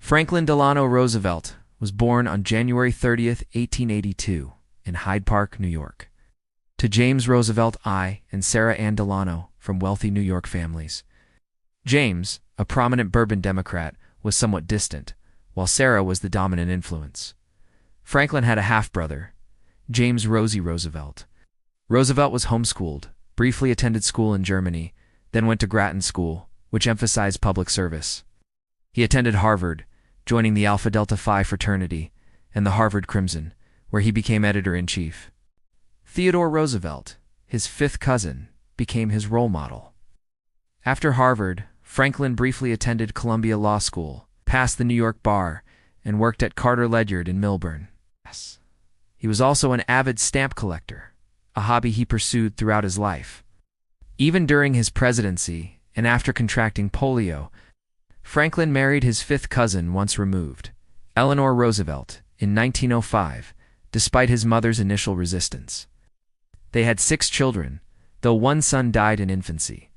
Franklin Delano Roosevelt was born on January 30th, 1882, in Hyde Park, New York, to James Roosevelt I and Sarah Ann Delano from wealthy New York families. James, a prominent Bourbon Democrat, was somewhat distant, while Sarah was the dominant influence. Franklin had a half-brother, James Rosie Roosevelt. Roosevelt was homeschooled, briefly attended school in Germany, then went to Grattan School, which emphasized public service. He attended Harvard, joining the Alpha Delta Phi fraternity and the Harvard Crimson, where he became editor-in-chief. Theodore Roosevelt, his fifth cousin, became his role model. After Harvard, Franklin briefly attended Columbia Law School, passed the New York bar, and worked at Carter Ledyard in Millburn. He was also an avid stamp collector, a hobby he pursued throughout his life. Even during his presidency, and after contracting polio, Franklin married his fifth cousin once removed, Eleanor Roosevelt, in 1905, despite his mother's initial resistance. They had 6 children, though one son died in infancy.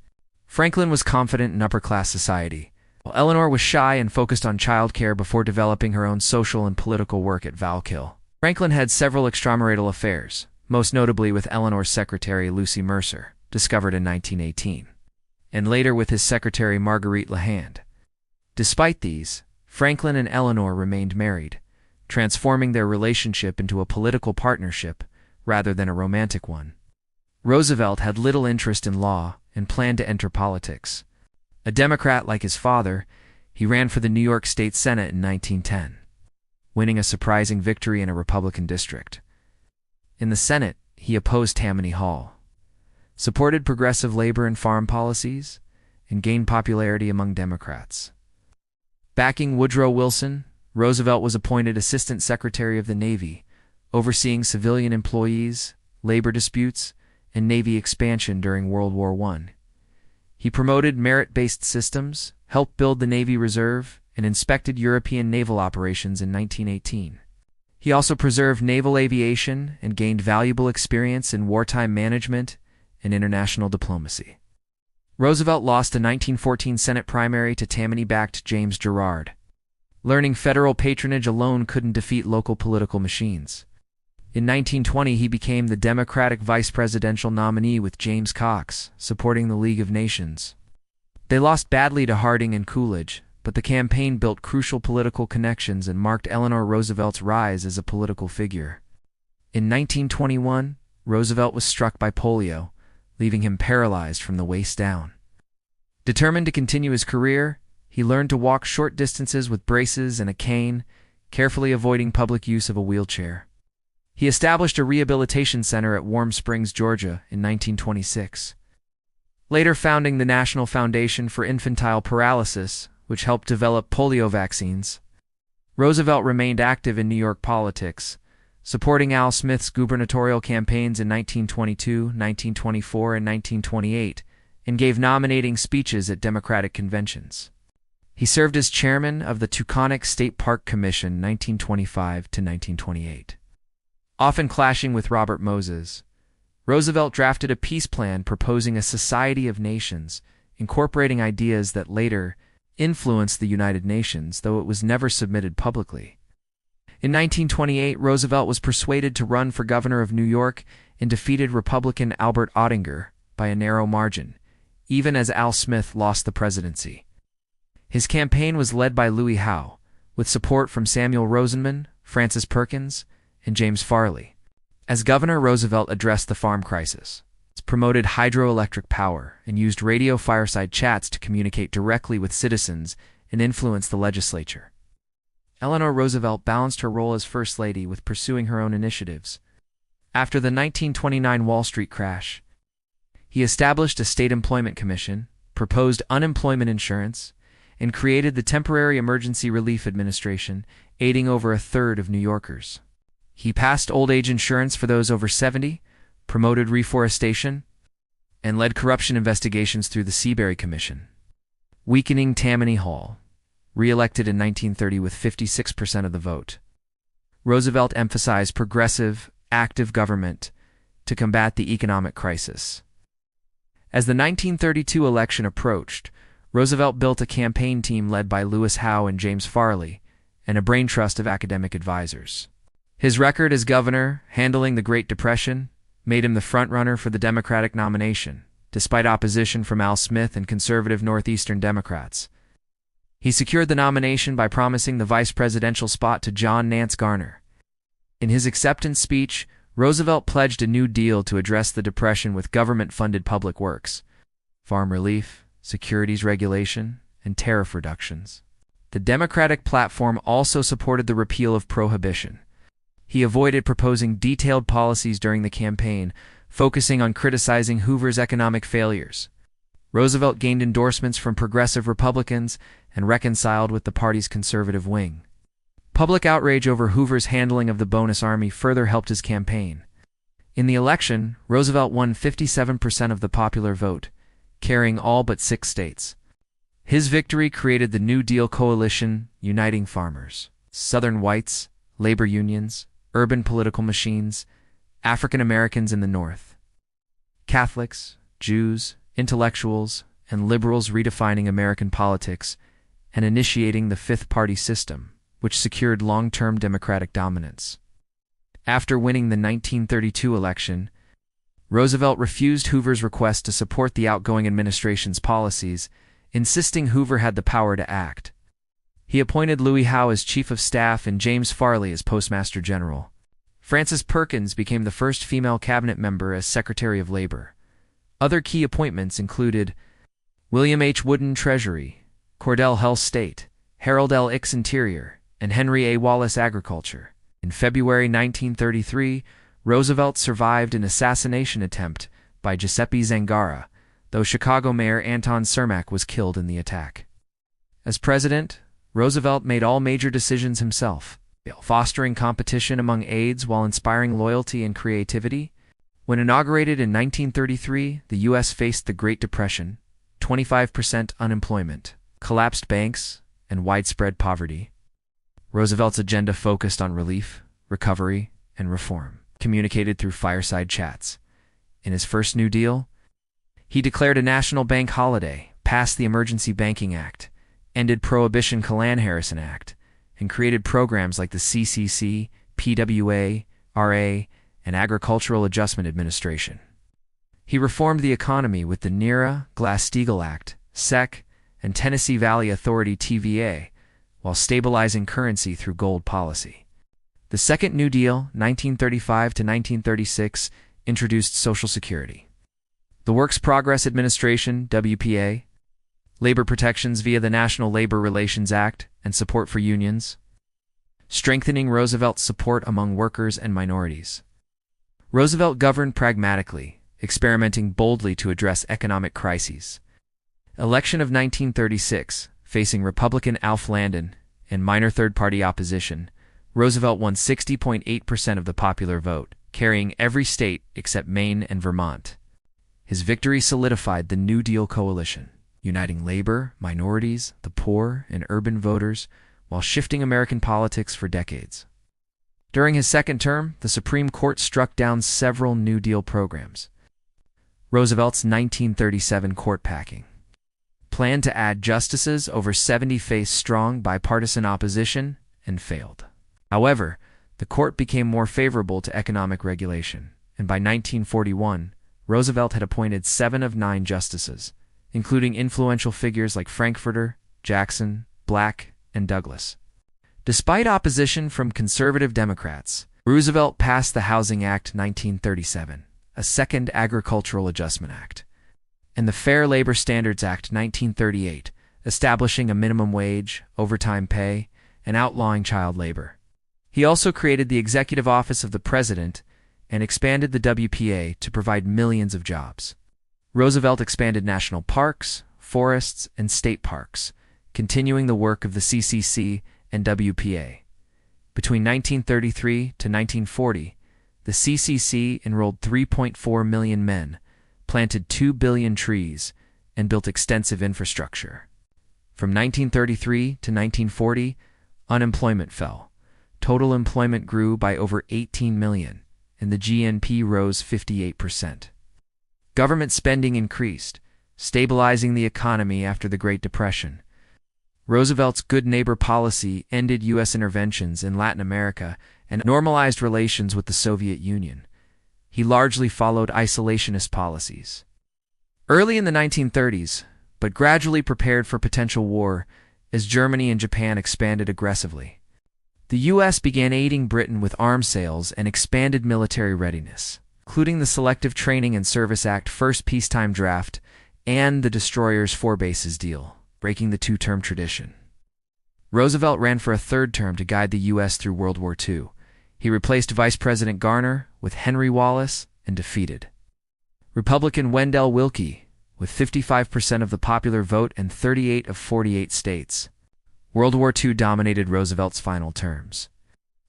Franklin was confident in upper-class society, while Eleanor was shy and focused on childcare before developing her own social and political work at Valkill. Franklin had several extramarital affairs, most notably with Eleanor's secretary Lucy Mercer, discovered in 1918, and later with his secretary Marguerite LaHand. Despite these, Franklin and Eleanor remained married, transforming their relationship into a political partnership rather than a romantic one. Roosevelt had little interest in law and planned to enter politics. A Democrat like his father, he ran for the New York State Senate in 1910, winning a surprising victory in a Republican district. In the Senate, he opposed Tammany Hall, supported progressive labor and farm policies, and gained popularity among Democrats. Backing Woodrow Wilson, Roosevelt was appointed Assistant Secretary of the Navy, overseeing civilian employees, labor disputes, and Navy expansion during World War I. He promoted merit-based systems, helped build the Navy Reserve, and inspected European naval operations in 1918. He also preserved naval aviation and gained valuable experience in wartime management and international diplomacy. Roosevelt lost the 1914 Senate primary to Tammany-backed James Girard. Learning federal patronage alone couldn't defeat local political machines. In 1920, he became the Democratic vice presidential nominee with James Cox, supporting the League of Nations. They lost badly to Harding and Coolidge, but the campaign built crucial political connections and marked Eleanor Roosevelt's rise as a political figure. In 1921, Roosevelt was struck by polio, leaving him paralyzed from the waist down. Determined to continue his career, he learned to walk short distances with braces and a cane, carefully avoiding public use of a wheelchair. He established a rehabilitation center at Warm Springs, Georgia, in 1926. Later founding the National Foundation for Infantile Paralysis, which helped develop polio vaccines. Roosevelt remained active in New York politics, supporting Al Smith's gubernatorial campaigns in 1922, 1924, and 1928, and gave nominating speeches at Democratic conventions. He served as chairman of the Tuconic State Park Commission 1925 to 1928. Often clashing with Robert Moses, Roosevelt drafted a peace plan proposing a society of nations, incorporating ideas that later influenced the United Nations, though it was never submitted publicly. In 1928, Roosevelt was persuaded to run for governor of New York and defeated Republican Albert Ottinger by a narrow margin, even as Al Smith lost the presidency. His campaign was led by Louis Howe, with support from Samuel Rosenman, Francis Perkins, and James Farley. As governor, Roosevelt addressed the farm crisis, promoted hydroelectric power, and used radio fireside chats to communicate directly with citizens and influence the legislature. Eleanor Roosevelt balanced her role as First Lady with pursuing her own initiatives. After the 1929 Wall Street crash, he established a state employment commission, proposed unemployment insurance, and created the Temporary Emergency Relief Administration, aiding over a third of New Yorkers. He passed old age insurance for those over 70, promoted reforestation, and led corruption investigations through the Seabury Commission. Weakening Tammany Hall, re-elected in 1930 with 56% of the vote. Roosevelt emphasized progressive, active government to combat the economic crisis. As the 1932 election approached, Roosevelt built a campaign team led by Louis Howe and James Farley, and a brain trust of academic advisors. His record as governor, handling the Great Depression, made him the frontrunner for the Democratic nomination, despite opposition from Al Smith and conservative Northeastern Democrats. He secured the nomination by promising the vice presidential spot to John Nance Garner. In his acceptance speech, Roosevelt pledged a New Deal to address the Depression with government-funded public works, farm relief, securities regulation, and tariff reductions. The Democratic platform also supported the repeal of prohibition. He avoided proposing detailed policies during the campaign, focusing on criticizing Hoover's economic failures. Roosevelt gained endorsements from progressive Republicans and reconciled with the party's conservative wing. Public outrage over Hoover's handling of the bonus army further helped his campaign. In the election, Roosevelt won 57% of the popular vote, carrying all but 6 states. His victory created the New Deal coalition, uniting farmers, Southern whites, labor unions, urban political machines, African Americans in the North, Catholics, Jews, intellectuals, and liberals, redefining American politics and initiating the Fifth Party system, which secured long-term Democratic dominance. After winning the 1932 election, Roosevelt refused Hoover's request to support the outgoing administration's policies, insisting Hoover had the power to act. He appointed Louis Howe as Chief of Staff and James Farley as Postmaster General. Frances Perkins became the first female cabinet member as Secretary of Labor. Other key appointments included William H. Wooden, Treasury; Cordell Hull, State; Harold L. Ickes, Interior; and Henry A. Wallace, Agriculture. In February 1933, Roosevelt survived an assassination attempt by Giuseppe Zangara, though Chicago Mayor Anton Cermak was killed in the attack. As president, Roosevelt made all major decisions himself, fostering competition among aides while inspiring loyalty and creativity. When inaugurated in 1933, the U.S. faced the Great Depression, 25% unemployment, collapsed banks, and widespread poverty. Roosevelt's agenda focused on relief, recovery, and reform, communicated through fireside chats. In his first New Deal, he declared a national bank holiday, passed the Emergency Banking Act, ended Prohibition Callan-Harrison Act, and created programs like the CCC, PWA, RA, and Agricultural Adjustment Administration. He reformed the economy with the NERA, Glass-Steagall Act, SEC, and Tennessee Valley Authority TVA, while stabilizing currency through gold policy. The Second New Deal, 1935 to 1936, introduced Social Security, the Works Progress Administration, WPA, labor protections via the National Labor Relations Act, and support for unions, strengthening Roosevelt's support among workers and minorities. Roosevelt governed pragmatically, experimenting boldly to address economic crises. Election of 1936, facing Republican Alf Landon and minor third-party opposition, Roosevelt won 60.8% of the popular vote, carrying every state except Maine and Vermont. His victory solidified the New Deal coalition, uniting labor, minorities, the poor, and urban voters, while shifting American politics for decades. During his second term, the Supreme Court struck down several New Deal programs. Roosevelt's 1937 court packing planned to add justices over 70 faced strong bipartisan opposition and failed. However, the court became more favorable to economic regulation, and by 1941, Roosevelt had appointed 7 of 9 justices, including influential figures like Frankfurter, Jackson, Black, and Douglas. Despite opposition from conservative Democrats, Roosevelt passed the Housing Act 1937, a second Agricultural Adjustment Act, and the Fair Labor Standards Act 1938, establishing a minimum wage, overtime pay, and outlawing child labor. He also created the Executive Office of the President and expanded the WPA to provide millions of jobs. Roosevelt expanded national parks, forests, and state parks, continuing the work of the CCC and WPA. Between 1933 to 1940, the CCC enrolled 3.4 million men, planted 2 billion trees, and built extensive infrastructure. From 1933 to 1940, unemployment fell. Total employment grew by over 18 million, and the GNP rose 58%. Government spending increased, stabilizing the economy after the Great Depression. Roosevelt's good neighbor policy ended U.S. interventions in Latin America and normalized relations with the Soviet Union. He largely followed isolationist policies. Early in the 1930s, but gradually prepared for potential war as Germany and Japan expanded aggressively. The U.S. began aiding Britain with arms sales and expanded military readiness, including the Selective Training and Service Act first peacetime draft and the Destroyers Four Bases deal, breaking the two-term tradition. Roosevelt ran for a third term to guide the U.S. through World War II. He replaced Vice President Garner with Henry Wallace and defeated Republican Wendell Willkie with 55% of the popular vote and 38 of 48 states. World War II dominated Roosevelt's final terms.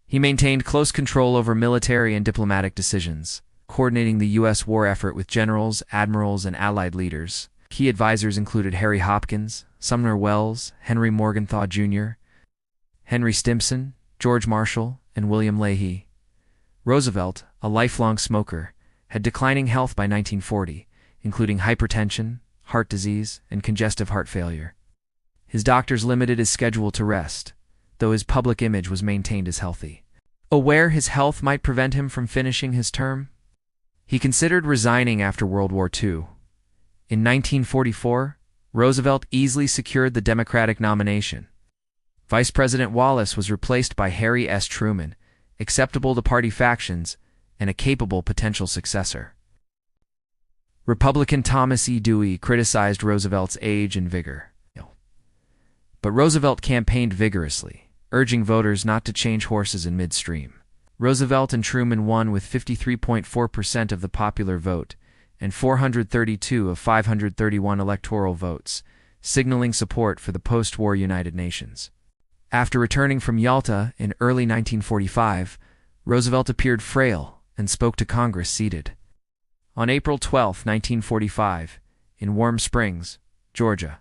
He maintained close control over military and diplomatic decisions, coordinating the U.S. war effort with generals, admirals, and Allied leaders. Key advisors included Harry Hopkins, Sumner Welles, Henry Morgenthau Jr., Henry Stimson, George Marshall, and William Leahy. Roosevelt, a lifelong smoker, had declining health by 1940, including hypertension, heart disease, and congestive heart failure. His doctors limited his schedule to rest, though his public image was maintained as healthy. Aware his health might prevent him from finishing his term, he considered resigning after World War II. In 1944, Roosevelt easily secured the Democratic nomination. Vice President Wallace was replaced by Harry S. Truman, acceptable to party factions and a capable potential successor. Republican Thomas E. Dewey criticized Roosevelt's age and vigor. But Roosevelt campaigned vigorously, urging voters not to change horses in midstream. Roosevelt and Truman won with 53.4% of the popular vote and 432 of 531 electoral votes, signaling support for the post-war United Nations. After returning from Yalta in early 1945, Roosevelt appeared frail and spoke to Congress seated. On April 12, 1945, in Warm Springs, Georgia,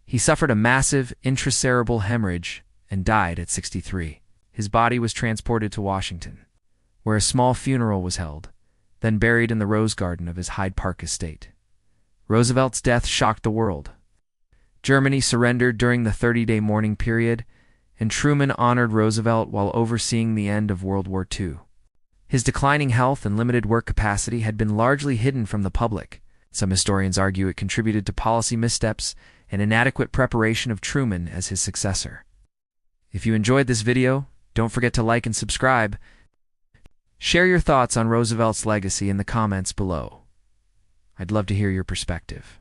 he suffered a massive intracerebral hemorrhage and died at 63. His body was transported to Washington, where a small funeral was held, then buried in the rose garden of his Hyde Park estate. Roosevelt's death shocked the world. Germany surrendered during the 30-day mourning period, and Truman honored Roosevelt while overseeing the end of World War II. His declining health and limited work capacity had been largely hidden from the public. Some historians argue it contributed to policy missteps and inadequate preparation of Truman as his successor. If you enjoyed this video, don't forget to like and subscribe. Share your thoughts on Roosevelt's legacy in the comments below. I'd love to hear your perspective.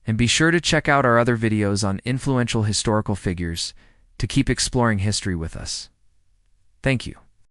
And be sure to check out our other videos on influential historical figures to keep exploring history with us. Thank you.